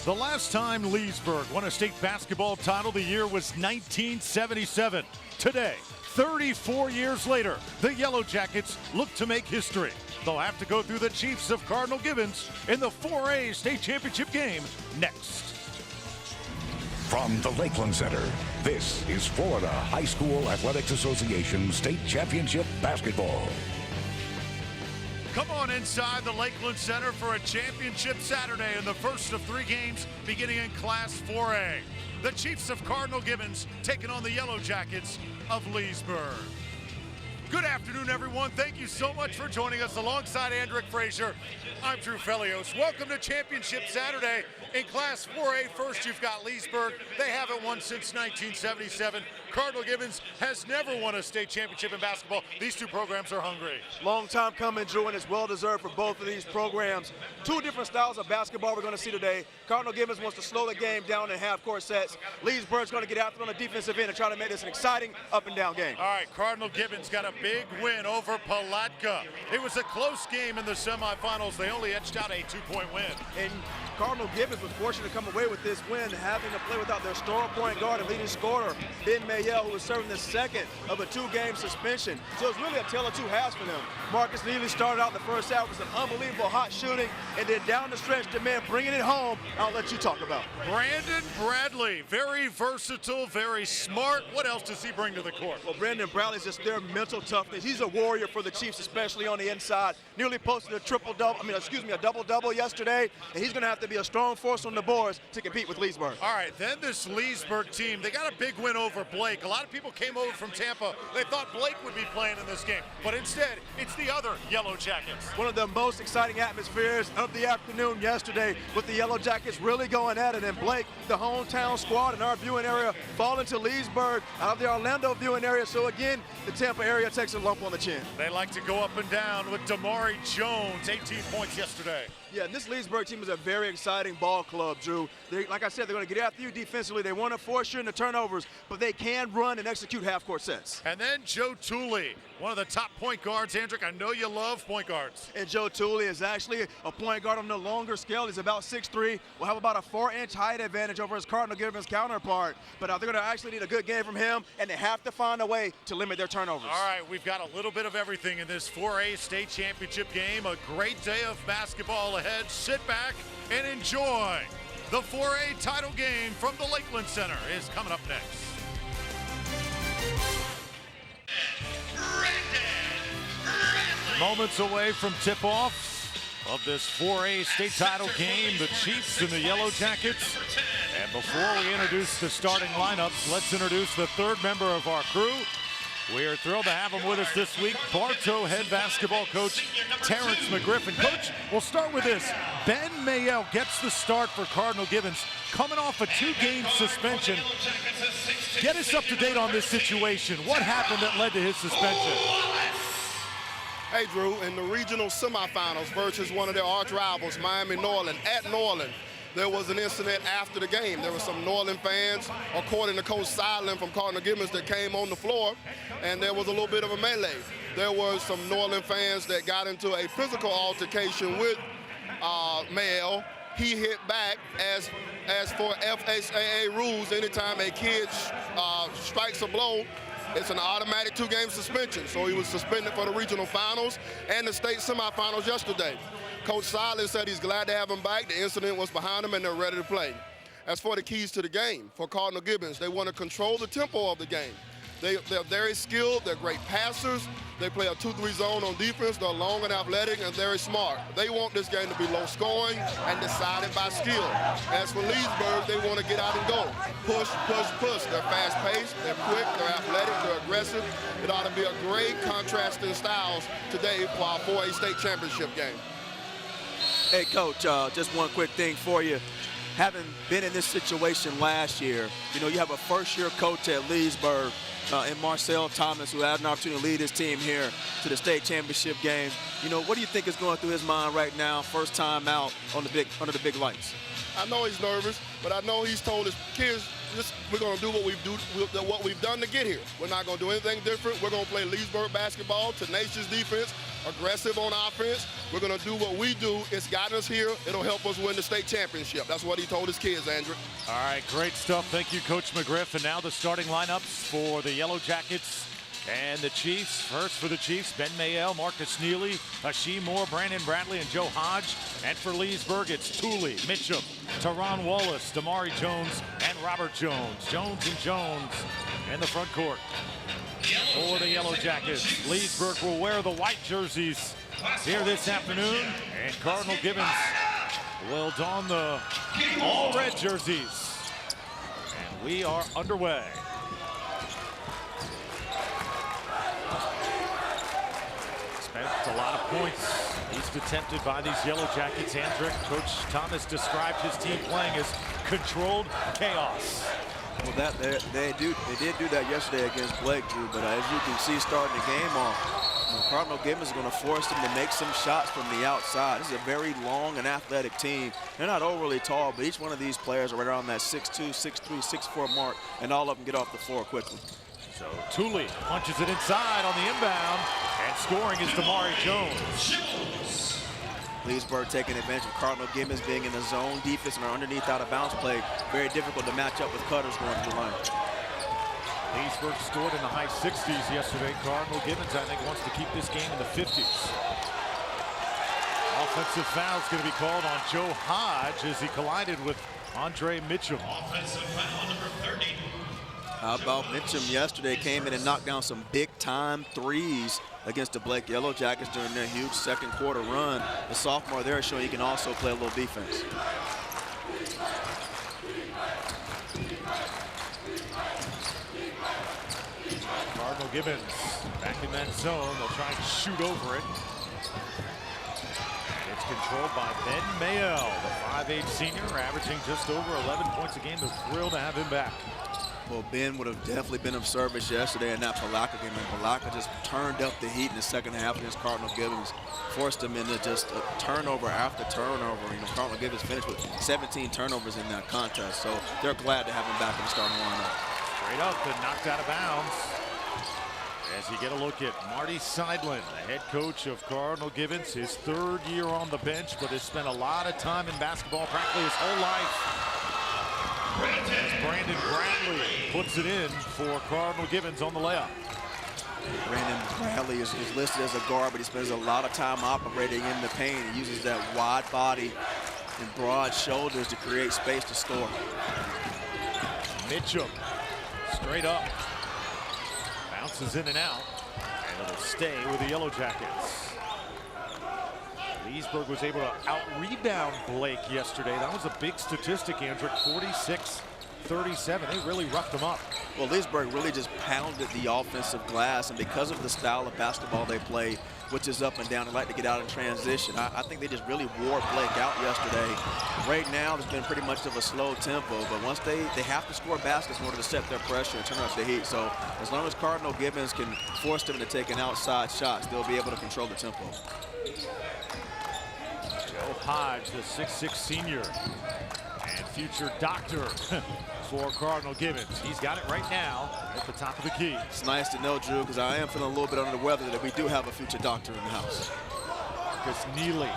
The last time Leesburg won a state basketball title, the year was 1977. Today, 34 years later, the Yellow Jackets look to make history. They'll have to go through the Chiefs of Cardinal Gibbons in the 4A state championship game next. From the Lakeland Center, this is Florida High School Athletics Association State Championship Basketball. Come on inside the Lakeland Center for a championship Saturday in the first of 3 games beginning in Class 4A. The Chiefs of Cardinal Gibbons taking on the Yellow Jackets of Leesburg. Good afternoon, everyone. Thank you so much for joining us. Alongside Andrick Frazier, I'm Drew Felios. Welcome to Championship Saturday in Class 4A. First, you've got Leesburg. They haven't won since 1977. Cardinal Gibbons has never won a state championship in basketball. These two programs are hungry. Long time coming, Drew, and it's well-deserved for both of these programs. 2 different styles of basketball we're going to see today. Cardinal Gibbons wants to slow the game down in half-court sets. Leesburg's going to get after on the defensive end and try to make this an exciting up-and-down game. All right, Cardinal Gibbons got a big win over Palatka. It was a close game in the semifinals. They only etched out a 2-point win. And Cardinal Gibbons was fortunate to come away with this win, having to play without their star point guard and leading scorer, Ben Mayel, who was serving the second of a 2-game suspension. So it's really a tale of 2 halves for them. Marcus Neely started out the first half with some unbelievable hot shooting, and then down the stretch, the man bringing it home. I'll let you talk about. Brandon Bradley, very versatile, very smart. What else does he bring to the court? Well, Brandon Bradley's just their mental toughness. He's a warrior for the Chiefs, especially on the inside. Nearly posted a double-double yesterday, and he's going to have to be a strong force on the boards to compete with Leesburg. All right, then this Leesburg team, they got a big win over Blake. A lot of people came over from Tampa. They thought Blake would be playing in this game, but instead, it's the other Yellow Jackets. One of the most exciting atmospheres of the afternoon yesterday, with the Yellow Jackets really going at it, and Blake, the hometown squad in our viewing area, falling to Leesburg out of the Orlando viewing area. So again, the Tampa area takes a lump on the chin. They like to go up and down with Damari Jones, 18 points yesterday. Yeah, and this Leesburg team is a very exciting ball club, Drew. Like I said, they're going to get after you defensively. They want to force you into turnovers, but they can run and execute half-court sets. And then Joe Tooley, one of the top point guards. Andrick, I know you love point guards. And Joe Tooley is actually a point guard on the longer scale. He's about 6'3", will have about a 4-inch height advantage over his Cardinal Gibbons counterpart. But they're going to actually need a good game from him, and they have to find a way to limit their turnovers. All right, we've got a little bit of everything in this 4A state championship game. A great day of basketball ahead. Sit back and enjoy. The 4A title game from the Lakeland Center is coming up next. Moments away from tip-off of this 4A state title game, the Chiefs and the Yellow Jackets. And before we introduce the starting lineups, let's introduce the 3rd member of our crew. We are thrilled to have him with us this week, Bartow head basketball coach Terrence McGriffin. Coach, we'll start with this. Ben Mayel gets the start for Cardinal Gibbons, coming off a 2-game suspension. Get us up to date on this situation. What happened that led to his suspension? Hey, Drew, in the regional semifinals versus one of their arch rivals, Miami Norland, at Norland, there was an incident after the game. There were some Norland fans, according to Coach Seidlin from Cardinal Gibbons, that came on the floor, and there was a little bit of a melee. There were some Norland fans that got into a physical altercation with Mayel. He hit back. As for FHAA rules, anytime a kid strikes a blow, it's an automatic 2-game suspension. So he was suspended for the regional finals and the state semifinals yesterday. Coach Seidlin said he's glad to have him back. The incident was behind him, and they're ready to play. As for the keys to the game, for Cardinal Gibbons, they want to control the tempo of the game. They're very skilled. They're great passers. They play a 2-3 zone on defense. They're long and athletic and very smart. They want this game to be low scoring and decided by skill. As for Leesburg, they want to get out and go. Push, push, push. They're fast-paced. They're quick. They're athletic. They're aggressive. It ought to be a great contrast in styles today for our 4A state championship game. Hey, Coach, just one quick thing for you. Having been in this situation last year, you know, you have a first-year coach at Leesburg and Marcel Thomas, who had an opportunity to lead his team here to the state championship game. You know, what do you think is going through his mind right now, first time out on the under the big lights? I know he's nervous, but I know he's told his kids, we're going to do what we've done to get here. We're not going to do anything different. We're going to play Leesburg basketball, tenacious defense, aggressive on offense. We're going to do what we do. It's gotten us here. It'll help us win the state championship. That's what he told his kids, Andrew. All right, great stuff. Thank you, Coach McGriff. And now the starting lineups for the Yellow Jackets and the Chiefs. First for the Chiefs, Ben Mayel, Marcus Neely, Hashim Moore, Brandon Bradley, and Joe Hodge. And for Leesburg, it's Tooley, Mitchum, Teron Wallace, Damari Jones, and Robert Jones. Jones and Jones in the front court. For the Yellow Jackets, Leesburg will wear the white jerseys here this afternoon, and Cardinal Gibbons will don the all-red jerseys. And we are underway. Spent a lot of points least attempted by these Yellow Jackets. Andrick, Coach Thomas described his team playing as controlled chaos. Well, they did do that yesterday against Blake, Drew, but as you can see starting the game off, Cardinal Gibbons is going to force them to make some shots from the outside. This is a very long and athletic team. They're not overly tall, but each one of these players are right around that 6'2", 6'3", 6'4" mark, and all of them get off the floor quickly. So Tooley punches it inside on the inbound, and scoring is Damari Jones. Leesburg taking advantage of Cardinal Gibbons being in the zone defense and underneath out-of-bounds play. Very difficult to match up with cutters going to the line. Leesburg scored in the high 60s yesterday. Cardinal Gibbons, I think, wants to keep this game in the 50s. Offensive foul is going to be called on Joe Hodge as he collided with Andre Mitchum. Offensive foul number 30. How about Mitchum yesterday came in and knocked down some big-time threes against the Blake Yellow Jackets during their huge second quarter run. The sophomore there showing he can also play a little defense. Cardinal Gibbons back in that zone. They'll try and shoot over it. It's controlled by Ben Mayel, the 5'8" senior, averaging just over 11 points a game. They're thrilled to have him back. Well, Ben would have definitely been of service yesterday in that Palaca game, and Palaca just turned up the heat in the second half against Cardinal Gibbons, forced them into just a turnover after turnover. You know, Cardinal Gibbons finished with 17 turnovers in that contest, so they're glad to have him back in the starting lineup. Straight up and knocked out of bounds. As you get a look at Marty Seidlin, the head coach of Cardinal Gibbons, his third year on the bench, but has spent a lot of time in basketball, practically his whole life. As Brandon Bradley puts it in for Cardinal Gibbons on the layup. Brandon Bradley is listed as a guard, but he spends a lot of time operating in the paint. He uses that wide body and broad shoulders to create space to score. Mitchum, straight up, bounces in and out, and it'll stay with the Yellow Jackets. Leesburg was able to out-rebound Blake yesterday. That was a big statistic, Andrick, 46-37. They really roughed them up. Well, Leesburg really just pounded the offensive glass, and because of the style of basketball they play, which is up and down, they like to get out in transition. I think they just really wore Blake out yesterday. Right now, it's been pretty much of a slow tempo, but once they have to score baskets in order to set their pressure and turn up the heat. So as long as Cardinal Gibbons can force them to take an outside shots, they'll be able to control the tempo. Joe Hodge, the 6'6" senior and future doctor for Cardinal Gibbons. He's got it right now at the top of the key. It's nice to know, Drew, because I am feeling a little bit under the weather, that we do have a future doctor in the house. Marcus Neely.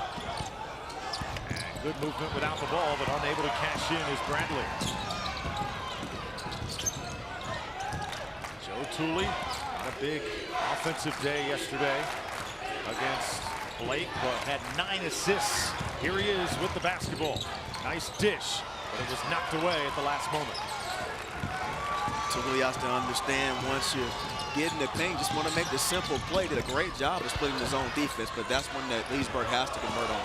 And good movement without the ball, but unable to cash in is Bradley. Joe Tooley, not a big offensive day yesterday against Blake, but had 9 assists. Here he is with the basketball. Nice dish, but it was knocked away at the last moment. Tooley has to understand, once you get in the paint, just want to make the simple play. Did a great job of splitting his own defense, but that's one that Leesburg has to convert on.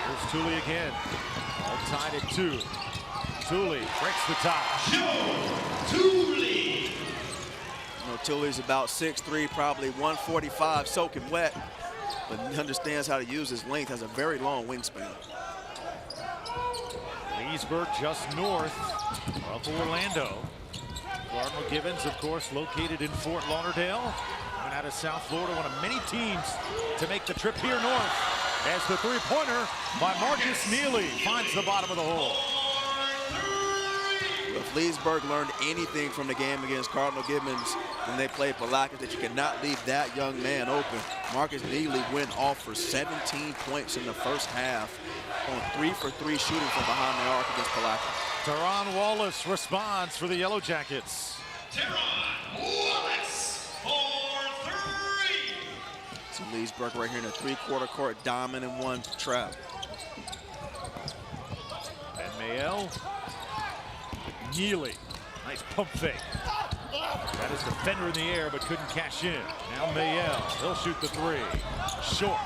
Here's Tooley again. All tied at 2. Tooley breaks the tie. Tooley. You know, Tooley's about 6'3", probably 145, soaking wet, but he understands how to use his length, has a very long wingspan. Leesburg just north of Orlando. Cardinal Gibbons, of course, located in Fort Lauderdale. Coming out of South Florida, one of many teams to make the trip here north. As the three-pointer by Marcus Neely finds the bottom of the hole. If Leesburg learned anything from the game against Cardinal Gibbons when they played Palatka, that you cannot leave that young man open. Marcus Neely went off for 17 points in the first half on 3-for-3 shooting from behind the arc against Palatka. Teron Wallace responds for the Yellow Jackets. Teron Wallace for three. So Leesburg right here in a three-quarter court diamond and one trap. And Mayel. Neely, nice pump fake. That is defender in the air, but couldn't cash in. Now Mayel, he'll shoot the three. Short.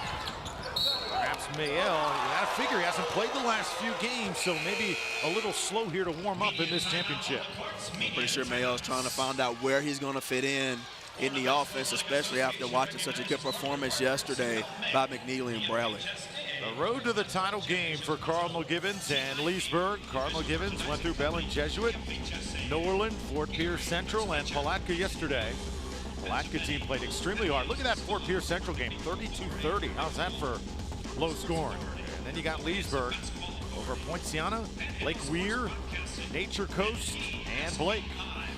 Perhaps Mayel, I figure he hasn't played the last few games, so maybe a little slow here to warm up in this championship. I'm pretty sure Mayel's trying to find out where he's going to fit in the offense, especially after watching such a good performance yesterday by McNeely and Bradley. The road to the title game for Cardinal Gibbons and Leesburg. Cardinal Gibbons went through Belen Jesuit, Norland, Fort Pierce Central, and Palatka yesterday. Palatka team played extremely hard. Look at that Fort Pierce Central game, 32-30. How's that for low scoring? And then you got Leesburg over Poinciana, Lake Weir, Nature Coast, and Blake.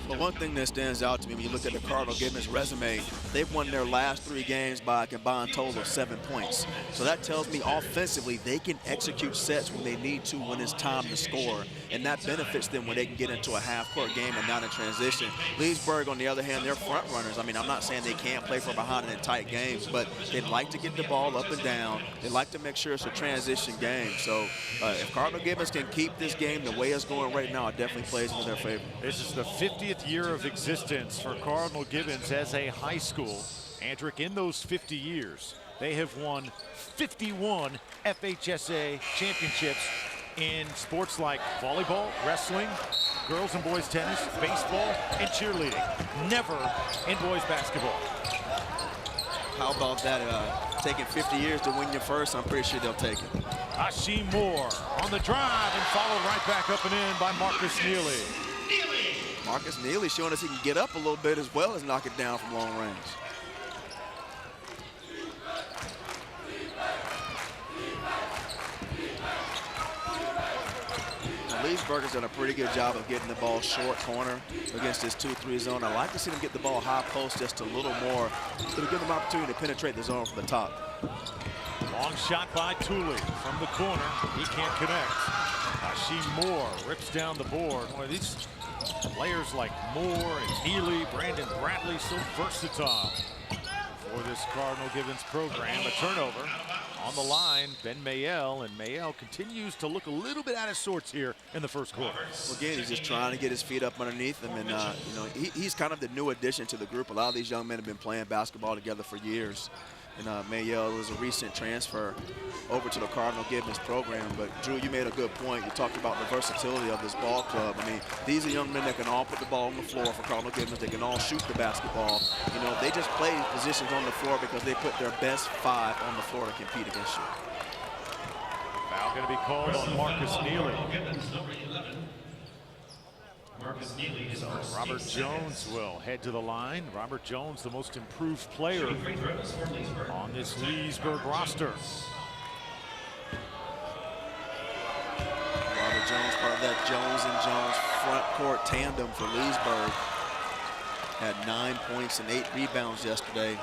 But one thing that stands out to me when you look at the Cardinal Gibbons resume, they've won their last 3 games by a combined total of 7 points. So that tells me offensively they can execute sets when they need to when it's time to score. And that benefits them when they can get into a half-court game and not in transition. Leesburg, on the other hand, they're front runners. I mean, I'm not saying they can't play from behind in tight games, but they like to get the ball up and down. They like to make sure it's a transition game. So if Cardinal Gibbons can keep this game the way it's going right now, it definitely plays in their favor. This is the 50th year of existence for Cardinal Gibbons as a high school. Andrick, in those 50 years, they have won 51 FHSA championships in sports like volleyball, wrestling, girls and boys tennis, baseball, and cheerleading. Never in boys basketball. How about that? Taking 50 years to win your first, I'm pretty sure they'll take it. Hashim Moore on the drive and followed right back up and in by Marcus Neely. Marcus Neely showing us he can get up a little bit as well as knock it down from long range. Leesburg done a pretty good job of getting the ball short corner against this 2-3 zone. I like to see them get the ball high post just a little more. It'll give them opportunity to penetrate the zone from the top. Long shot by Tooley from the corner. He can't connect. Hashim Moore rips down the board. One of these players like Moore and Healy, Brandon Bradley, so versatile for this Cardinal Gibbons program. A turnover on the line, Ben Mayel, and Mayel continues to look a little bit out of sorts here in the first quarter. Well, again, he's just trying to get his feet up underneath him, and you know, he's kind of the new addition to the group. A lot of these young men have been playing basketball together for years. And Mayel was a recent transfer over to the Cardinal Gibbons program. But, Drew, you made a good point. You talked about the versatility of this ball club. I mean, these are young men that can all put the ball on the floor for Cardinal Gibbons. They can all shoot the basketball. You know, they just play positions on the floor because they put their best 5 on the floor to compete against you. Foul going to be called on Marcus Neely. Marcus Neely is our Robert Jones will head to the line. Robert Jones, the most improved player on this Leesburg roster. Robert Jones, part of that Jones and Jones front court tandem for Leesburg. Had 9 points and 8 rebounds yesterday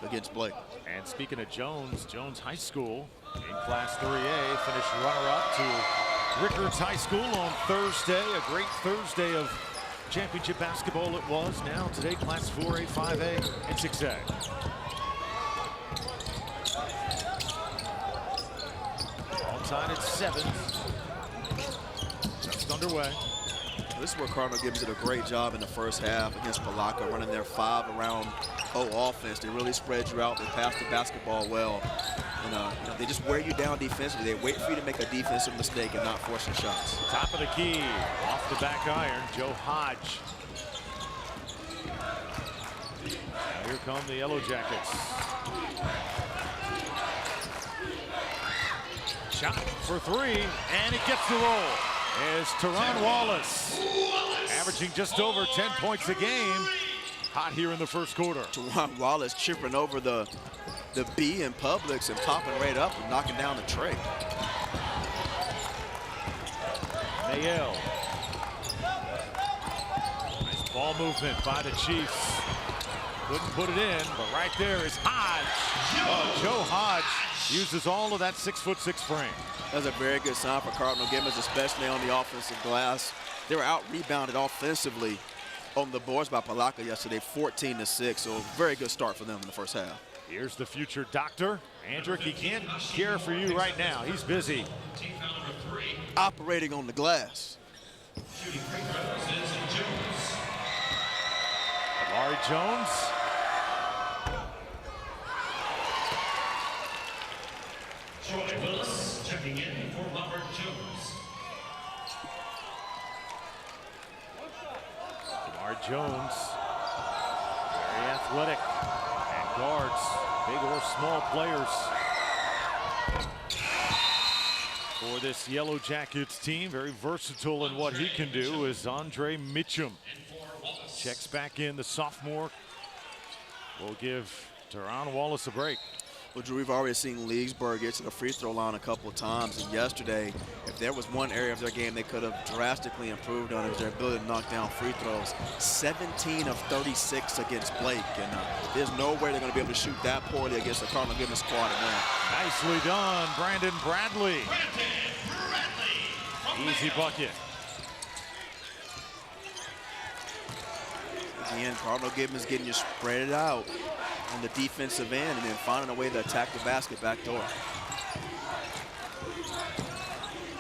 against Blake. And speaking of Jones, Jones High School in Class 3A finished runner-up to Rickards High School on Thursday. A great Thursday of championship basketball it was. Now today, Class 4A, 5A, and 6A. All tied at 7. Just underway. This is where Cardinal Gibbons did a great job in the first half against Palatka, running their 5-around offense. They really spread you out. They passed the basketball well. And you know, they just wear you down defensively. They wait for you to make a defensive mistake and not force your shots. Top of the key, off the back iron, Joe Hodge. Now here come the Yellow Jackets. Shot for 3, and it gets the roll as Teron Wallace averaging just over 10 points a game. Hot here in the first quarter. Teron Wallace chipping over the B in Publix and popping right up and knocking down the tray. Mayel. Nice ball movement by the Chiefs. Couldn't put it in, but right there is Hodge. Joe Hodge uses all of that 6'6" frame. That's a very good sign for Cardinal Gibbons, especially on the offensive glass. They were out-rebounded offensively on the boards by Palaka yesterday, 14-6, so a very good start for them in the first half. Here's the future doctor. Andrick, he can't care for you right now. He's busy. Operating on the glass. Amari Jones. Troy Willis checking in for Robert Jones. Amari Jones, very athletic, and guards, big or small players. For this Yellow Jackets team, very versatile in what he can do is Andre Mitchum. Checks back in, the sophomore will give Teron Wallace a break. Well, Drew, we've already seen Leesburg get to the free throw line a couple of times, and yesterday, if there was one area of their game they could have drastically improved on, it was their ability to knock down free throws. 17 of 36 against Blake, and there's no way they're going to be able to shoot that poorly against the Cardinal Gibbons squad again. Nicely done, Brandon Bradley. Easy bucket. Again, Cardinal Gibbons getting you spread it out on the defensive end and then finding a way to attack the basket back door.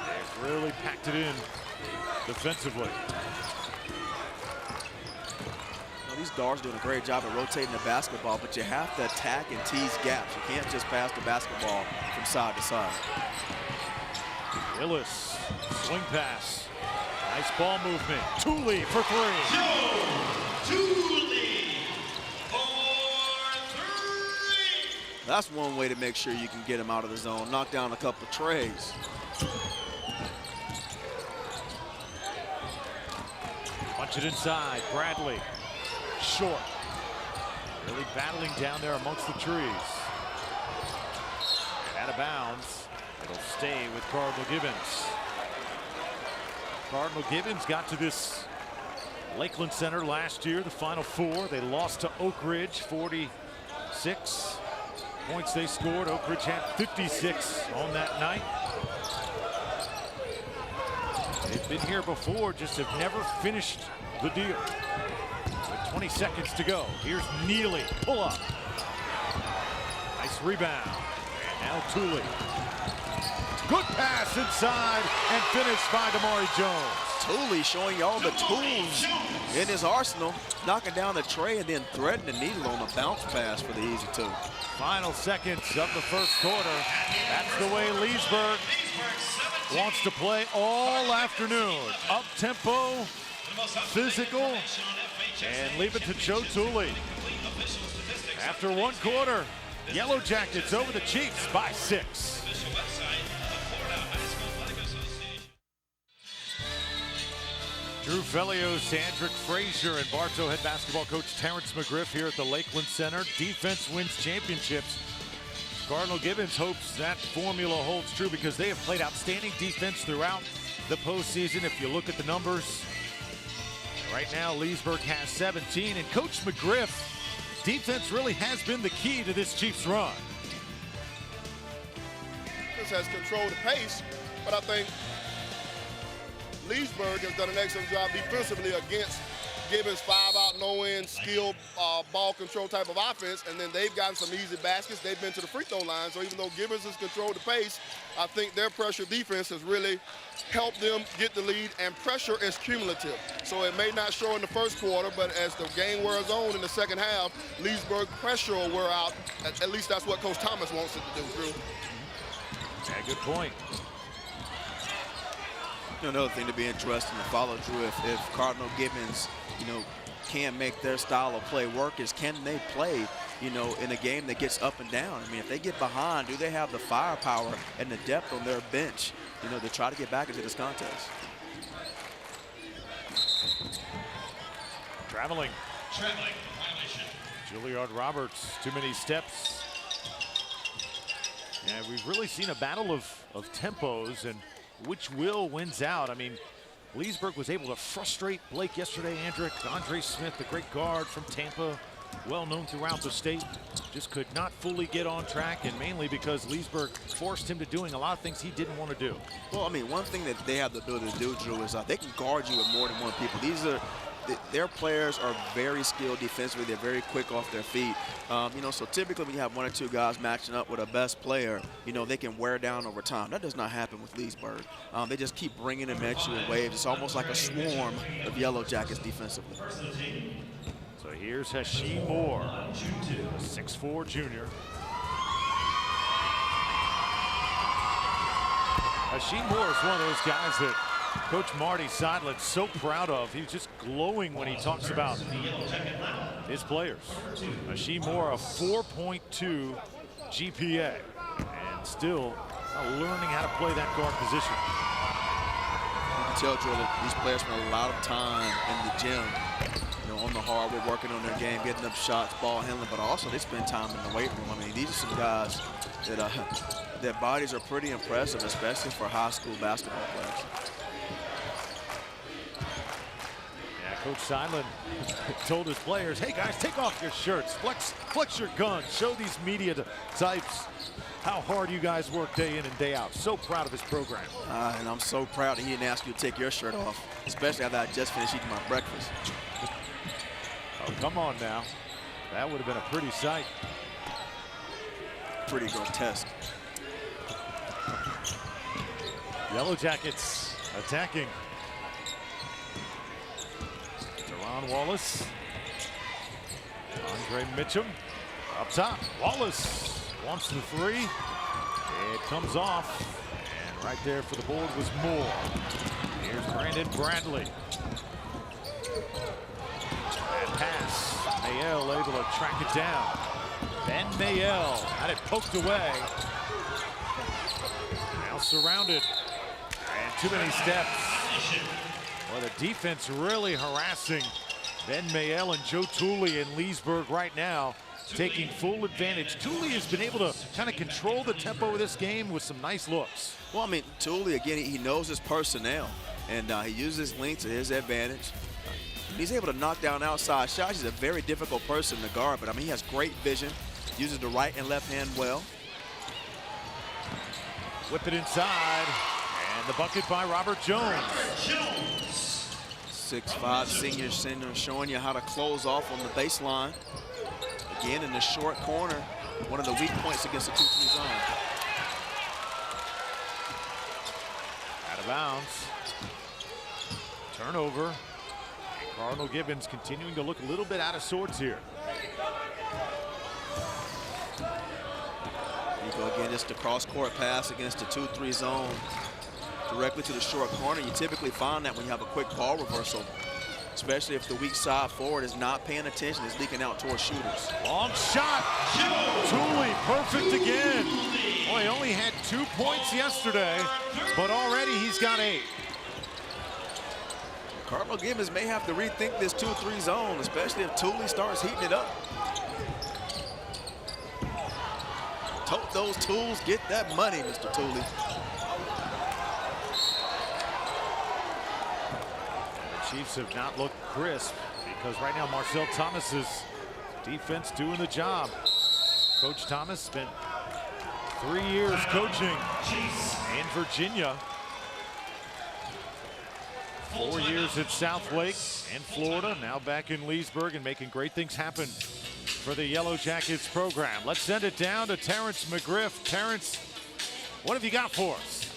They've really packed it in defensively. Now, these guards are doing a great job of rotating the basketball, but you have to attack and tease gaps. You can't just pass the basketball from side to side. Willis, swing pass. Nice ball movement. Tooley for three. Tooley for three. That's one way to make sure you can get him out of the zone. Knock down a couple of trays. Punch it inside. Bradley. Short. Really battling down there amongst the trees. And out of bounds. It'll stay with Cardinal Gibbons. Cardinal Gibbons got to this Lakeland Center last year, the Final Four. They lost to Oak Ridge, 46 points they scored. Oak Ridge had 56 on that night. They've been here before, just have never finished the deal. With 20 seconds to go, here's Neely, pull up. Nice rebound, and now Tooley. Good pass inside and finished by Damari Jones. Tooley showing you all the tools in his arsenal, knocking down the tray and then threading the needle on a bounce pass for the easy two. Final seconds of the first quarter. That's the way Leesburg wants to play all afternoon. Up-tempo, physical, and leave it to Joe Tooley. After one quarter, Yellow Jackets over the Chiefs by 6. Drew Felios, Andrick Frazier, and Bartow head basketball coach Terrence McGriff here at the Lakeland Center. Defense wins championships. Cardinal Gibbons hopes that formula holds true because they have played outstanding defense throughout the postseason. If you look at the numbers, right now Leesburg has 17, and Coach McGriff, defense really has been the key to this Chiefs run. This has controlled the pace, but I think Leesburg has done an excellent job defensively against Gibbons' 5-out, no-in, skill, ball control type of offense, and then they've gotten some easy baskets. They've been to the free throw line, so even though Gibbons has controlled the pace, I think their pressure defense has really helped them get the lead, and pressure is cumulative. So it may not show in the first quarter, but as the game wears on in the second half, Leesburg pressure will wear out. At least that's what Coach Thomas wants it to do, Drew. Yeah, good point. Another thing to be interesting to follow, Drew, if Cardinal Gibbons, can make their style of play work, is can they play, in a game that gets up and down? I mean, if they get behind, do they have the firepower and the depth on their bench, to try to get back into this contest? Traveling. Violation. Juilliard Roberts, too many steps. And we've really seen a battle of tempos and which will wins out. I mean, Leesburg was able to frustrate Blake yesterday. Andre Smith, the great guard from Tampa, well known throughout the state, just could not fully get on track, and mainly because Leesburg forced him to doing a lot of things he didn't want to do. Well, I mean, one thing that they have the ability to do, Drew, is they can guard you with more than one people. Their players are very skilled defensively. They're very quick off their feet. You know, so typically when you have one or two guys matching up with a best player, you know, they can wear down over time. That does not happen with Leesburg. They just keep bringing them at you in waves. It's almost like a swarm of Yellow Jackets defensively. So here's Hashim Moore, 6'4" junior. Hashim Moore is one of those guys that Coach Marty Seidlin's so proud of. He's just glowing when he talks about his players. Hashim Moore, a 4.2 GPA, and still learning how to play that guard position. You can tell, Drew, that these players spend a lot of time in the gym, you know, on the hardwood, working on their game, getting up shots, ball handling, but also they spend time in the weight room. I mean, these are some guys that their bodies are pretty impressive, especially for high school basketball players. Coach Seidlin told his players, hey guys, take off your shirts, flex your guns, show these media types how hard you guys work day in and day out. So proud of his program. And I'm so proud that he didn't ask you to take your shirt off, especially after I just finished eating my breakfast. Oh, come on now. That would have been a pretty sight. Pretty grotesque. Yellow Jackets attacking. Deron Wallace, Andre Mitchum up top. Wallace wants the three. It comes off, and right there for the board was Moore. Here's Brandon Bradley. And pass. Mayel able to track it down. Ben Mayel had it poked away. Now surrounded, and too many steps. Well, the defense really harassing Ben Mayel and Joe Tooley in Leesburg right now, taking full advantage. Tooley has been able to kind of control the tempo of this game with some nice looks. Well, I mean, Tooley, again, he knows his personnel, and he uses his length to his advantage. He's able to knock down outside shots. He's a very difficult person to guard, but I mean, he has great vision, uses the right and left hand well. Whip it inside, and the bucket by Robert Jones. 6'5" senior center showing you how to close off on the baseline. Again, in the short corner, one of the weak points against the 2-3 zone. Out of bounds. Turnover. And Cardinal Gibbons continuing to look a little bit out of sorts here. You go again, just a cross-court pass against the 2-3 zone. Directly to the short corner. You typically find that when you have a quick ball reversal, especially if the weak side forward is not paying attention, is leaking out towards shooters. Long shot. Tooley, perfect again. Boy, he only had 2 points yesterday, but already he's got 8. Cardinal Gibbons may have to rethink this 2-3 zone, especially if Tooley starts heating it up. Tote those tools, get that money, Mr. Tooley. Chiefs have not looked crisp because right now Marcel Thomas's defense doing the job. Coach Thomas spent 3 years coaching in Virginia. 4 years at Southlake and Florida, now back in Leesburg and making great things happen for the Yellow Jackets program. Let's send it down to Terrence McGriff. Terrence, what have you got for us?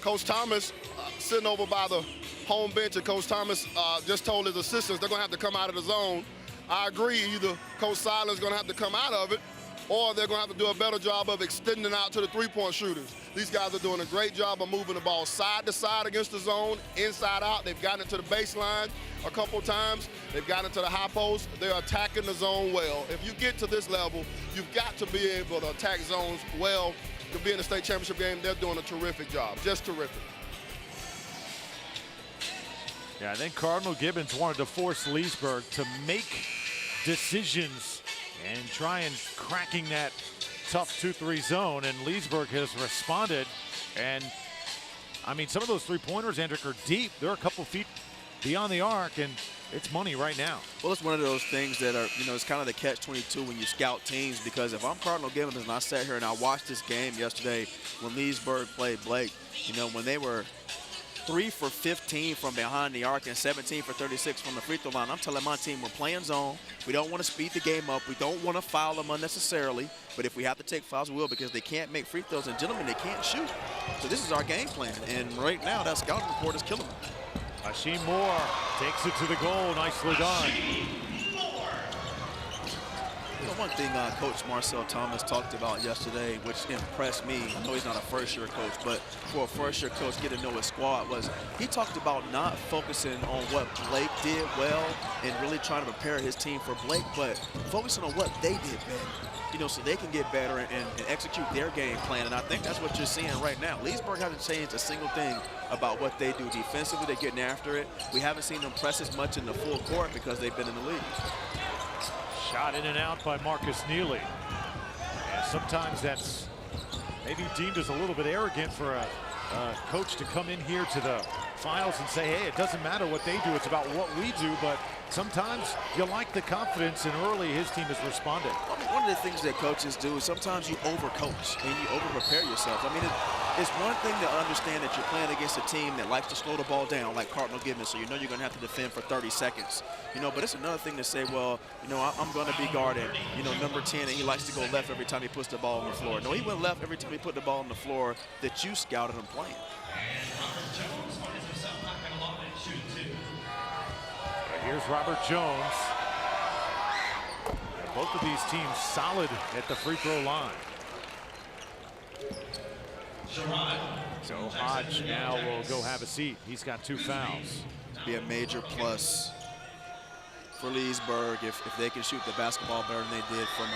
Coach Thomas sitting over by the home bench, and Coach Thomas just told his assistants they're going to have to come out of the zone. I agree, either Coach Seidlin's going to have to come out of it, or they're going to have to do a better job of extending out to the three-point shooters. These guys are doing a great job of moving the ball side to side against the zone, inside out. They've gotten it to the baseline a couple times. They've gotten it to the high post. They're attacking the zone well. If you get to this level, you've got to be able to attack zones well. To be in the state championship game, they're doing a terrific job, just terrific. Yeah, I think Cardinal Gibbons wanted to force Leesburg to make decisions and try and cracking that tough 2-3 zone, and Leesburg has responded. And I mean, some of those three-pointers, Hendrick, are deep. They're a couple feet beyond the arc, and it's money right now. Well, it's one of those things that are, you know, it's kind of the catch-22 when you scout teams, because if I'm Cardinal Gibbons and I sat here and I watched this game yesterday when Leesburg played Blake, you know, when they were 3 for 15 from behind the arc and 17 for 36 from the free throw line, I'm telling my team we're playing zone. We don't want to speed the game up. We don't want to foul them unnecessarily. But if we have to take fouls, we will, because they can't make free throws. And, gentlemen, they can't shoot. So this is our game plan. And right now, that scouting report is killing them. Hasheem Moore takes it to the goal. Nicely done. You know, one thing Coach Marcel Thomas talked about yesterday, which impressed me, I know he's not a first-year coach, but for a first-year coach, get to know his squad, was he talked about not focusing on what Blake did well and really trying to prepare his team for Blake, but focusing on what they did better, you know, so they can get better and execute their game plan. And I think that's what you're seeing right now. Leesburg hasn't changed a single thing about what they do defensively. They're getting after it. We haven't seen them press as much in the full court because they've been in the league. Shot in and out by Marcus Neely. And sometimes that's maybe deemed as a little bit arrogant for a coach to come in here to the finals and say, hey, it doesn't matter what they do, it's about what we do. But sometimes you like the confidence, and early his team has responded. I mean, one of the things that coaches do is sometimes you overcoach and you over-prepare yourselves. I mean, it's one thing to understand that you're playing against a team that likes to slow the ball down like Cardinal Gibbons, so you know you're going to have to defend for 30 seconds. You know, but it's another thing to say, well, you know, I'm going to be guarded, you know, number 10, and he likes to go left every time he puts the ball on the floor. No, he went left every time he put the ball on the floor that you scouted him playing. Here's Robert Jones. And both of these teams solid at the free throw line. So Hodge now will go have a seat. He's got 2 fouls. Be a major plus for Leesburg if they can shoot the basketball better than they did from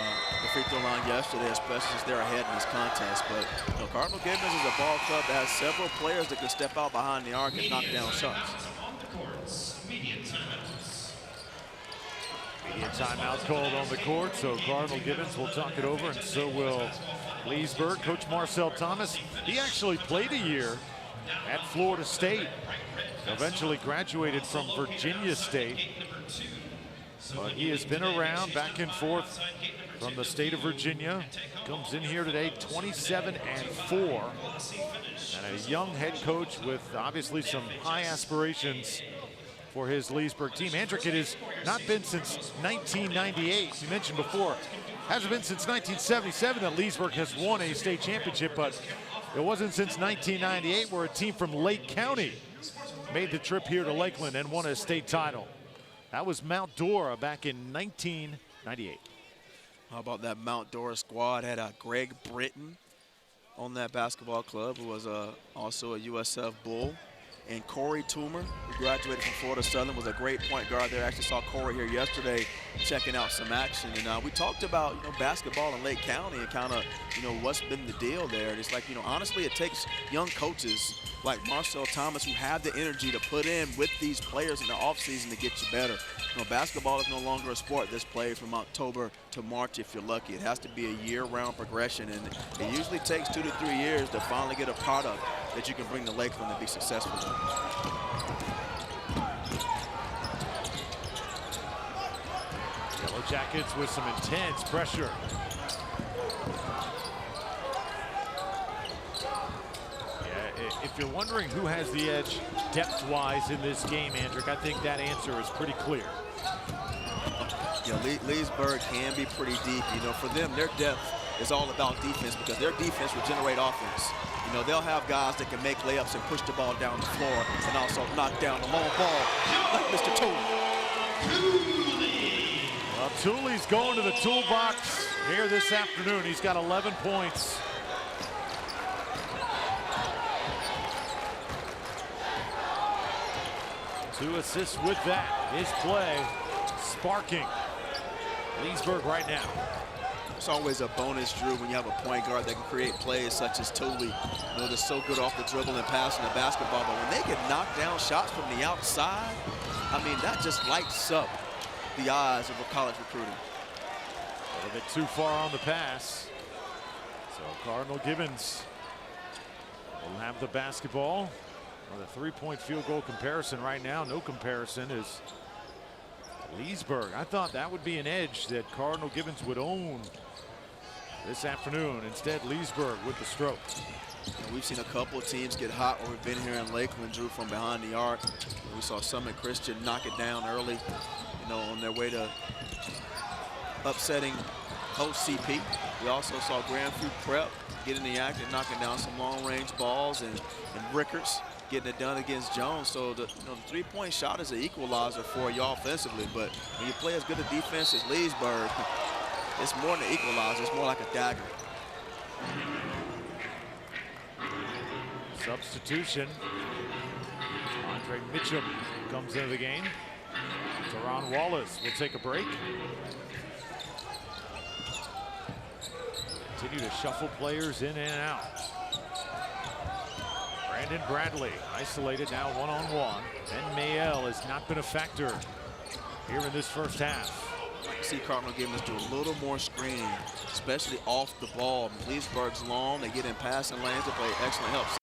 the free throw line yesterday, especially since they're ahead in this contest. But you know, Cardinal Gibbons is a ball club that has several players that can step out behind the arc and knock down shots. Media timeout called on the court, so Cardinal Gibbons will talk it over, and so will Leesburg. Coach Marcel Thomas, he actually played a year at Florida State, eventually graduated from Virginia State, but he has been around back and forth from the state of Virginia. Comes in here today 27-4, and a young head coach with obviously some high aspirations for his Leesburg team. Hendrick, it has not been since 1998. You mentioned before, hasn't been since 1977 that Leesburg has won a state championship, but it wasn't since 1998 where a team from Lake County made the trip here to Lakeland and won a state title. That was Mount Dora back in 1998. How about that Mount Dora squad? Had Greg Britton on that basketball club, who was also a USF Bull. And Corey Toomer, who graduated from Florida Southern, was a great point guard there. I actually saw Corey here yesterday checking out some action. And we talked about, you know, basketball in Lake County and kind of, you know, what's been the deal there. And it's like, you know, honestly, it takes young coaches like Marcel Thomas who have the energy to put in with these players in the offseason to get you better. You know, basketball is no longer a sport that's played from October to March if you're lucky. It has to be a year-round progression, and it usually takes 2 to 3 years to finally get a product that you can bring to Lakeland and be successful in. Yellow Jackets with some intense pressure. If you're wondering who has the edge depth-wise in this game, Hendrick, I think that answer is pretty clear. You know, Leesburg can be pretty deep. You know, for them, their depth is all about defense because their defense will generate offense. You know, they'll have guys that can make layups and push the ball down the floor and also knock down the long ball like Mr. Tooley. Well, Tooley's going to the toolbox here this afternoon. He's got 11 points. Two assists with that. His play sparking Leesburg right now. It's always a bonus, Drew, when you have a point guard that can create plays such as Tooley. You know, they're so good off the dribble and passing the basketball, but when they can knock down shots from the outside, I mean, that just lights up the eyes of a college recruiting. A little bit too far on the pass. So Cardinal Gibbons will have the basketball. With a 3-point field goal comparison right now. No comparison is Leesburg. I thought that would be an edge that Cardinal Gibbons would own this afternoon. Instead, Leesburg with the stroke. And we've seen a couple of teams get hot when we've been here in Lakeland, Drew, from behind the arc. We saw Summit Christian knock it down early, you know, on their way to upsetting host CP. We also saw Grand Fruit Prep get in the act and knocking down some long-range balls, and Rickards getting it done against Jones. So the, you know, the three-point shot is an equalizer for you offensively, but when you play as good a defense as Leesburg, it's more than an equalizer, it's more like a dagger. Substitution. Andre Mitchum comes into the game. Teron Wallace will take a break. Continue to shuffle players in and out. Brandon Bradley isolated now one-on-one. Ben Mayel has not been a factor here in this first half. See Cardinal Gibbons do a little more screening, especially off the ball. Leesburg's long, they get in passing lanes, they play excellent help.